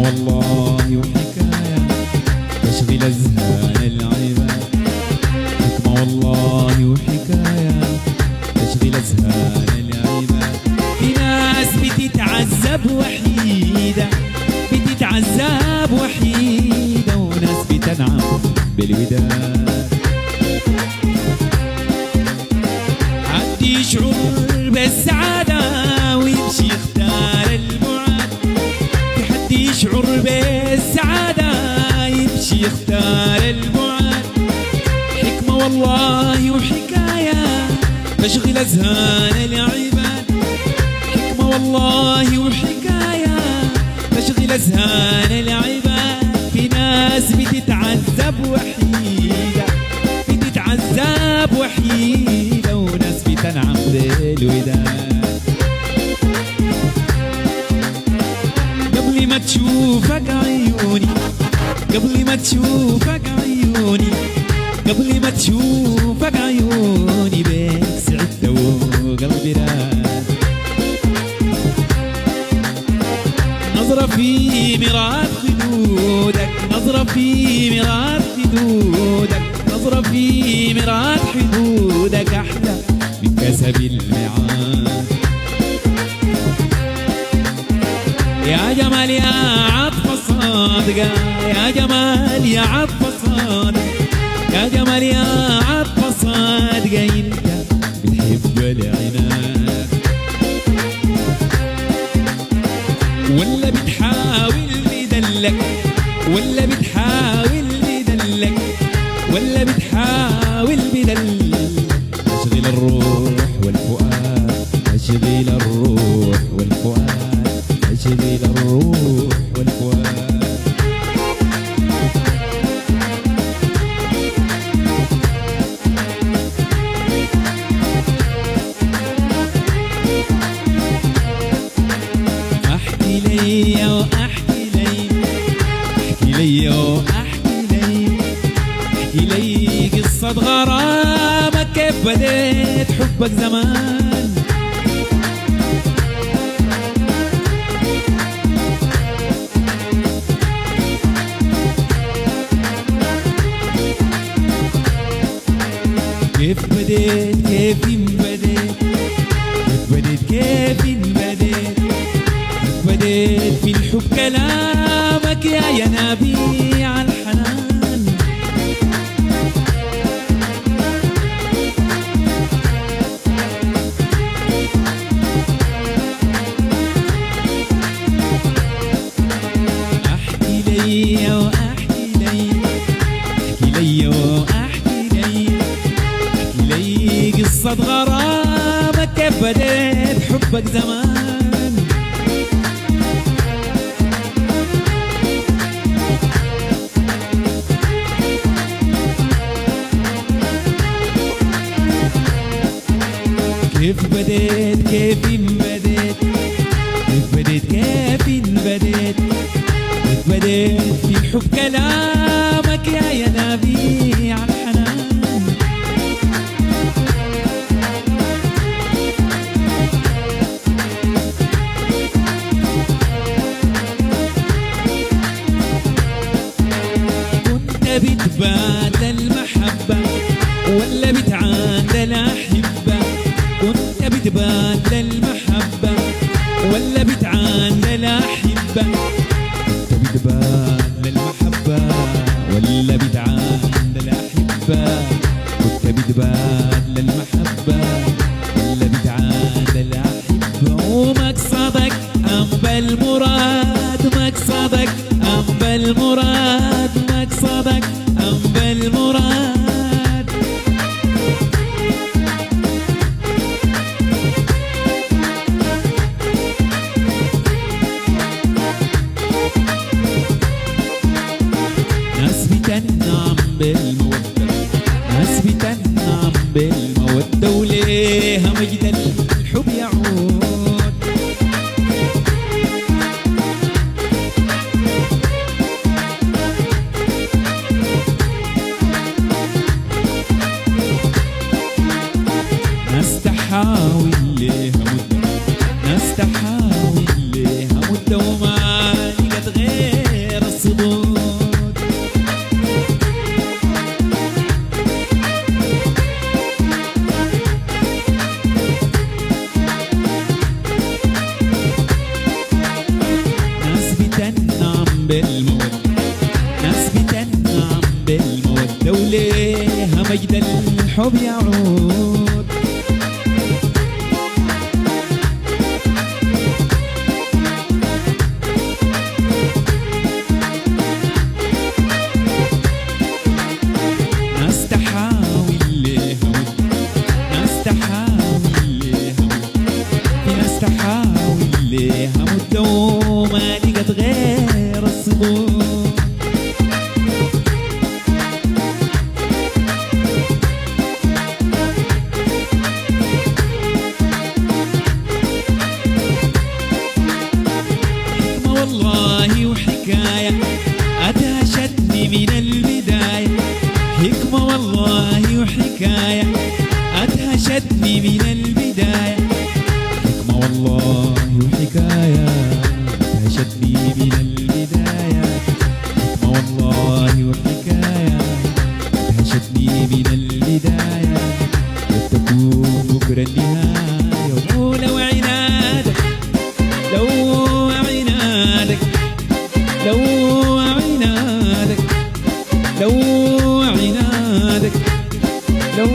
والله وحكاية تشغل أذهان العباد، حكمة والله وحكاية تشغل أذهان العباد. في ناس بتتعذب وحيدة، بتتعذب وحيدة، وناس بتنعم بالوداد. حد يشعر بالسعادة ويمشي يختار البعد، في حد يشعر بالسعادة يمشي يختار البعد. حكمة والله وحكاية تشغل أذهان العباد، حكمة والله وحكاية تشغل أذهان العباد. في ناس بتتعذب وحيدة، بتتعذب وحيدة، وناس بتنعم بالوداد. قبل ما تشوفك عيوني، قبل ما تشوفك عيوني، قبل ما تشوفك عيوني بيك سعدت وقلبي راد. نظرة في مراد خدودك، نظرة في مراد خدودك، نظرة في مراد حدودك أحلى من كسب الميعاد. يا جمال يا عطف صادقة، يا جمال يا عطف صادقة، يا جمال يا عطف صادقة، انت بتحب العناد ولا بتحاول بدلك، ولا بتحاول بدلك، ولا بتحاول بدلك. اشغل الروح والفؤاد، اشغل الروح والفؤاد، اشغل الروح والفؤاد. احكي لي واحكي لي، احكي لي واحكي لي، احكي لي قصة غرامك كيف بديت حبك زمان. كيف بديت، كيف انبديت، كيف بديت، كيف انبديت، كيف بديت في الحب كلامك يا ينابيع الحنان. احكي لي واحكي لي، احكي لي واحكي لي، احكي لي قصة غرامك كيف بديت حبك زمان. كيف بديت، كيف انبديت، كيف بديت، كيف انبديت، كيف بديت في الحب كلامك يا ينابيع الحنان. كنت بتبادل المحبة ولا بتعادل أحبة، كنت بتبادل المحبة ولا بتعادل أحبة، كنت بتبادل المحبة ولا بتعادل أحبة، كنت بتبادل المحبة ولا بتعادل أحبة. ومقصدك أم بالمراد، مقصدك أم بالمراد، مقصدك أم بالمراد. ناس بتنعم بالمودة، ناس بتنعم بالمودة، وليها مجد الحب يعود. ناس تحاول ليها مدة، ناس تحاول ليها مدة، وما لقت غير بالمودة، ناس بتنعم بالمودة وليها مجد الحب يعود. ناس تحاول ليها ود، ناس تحاول ليها ود، في ناس تحاول ليها مدة وما لقت غير الصدود. حكمة والله وحكاية أدهشتني من البداية، حكمة والله وحكاية أدهشتني من البداية، حكمة والله وحكاية أدهشتني من البداية، حكمة والله وحكاية أدهشتني من البداية، وتكون بكرة النهاية. ولو عنادك، لو عنادك، لو عنادك، لو عنادك، لو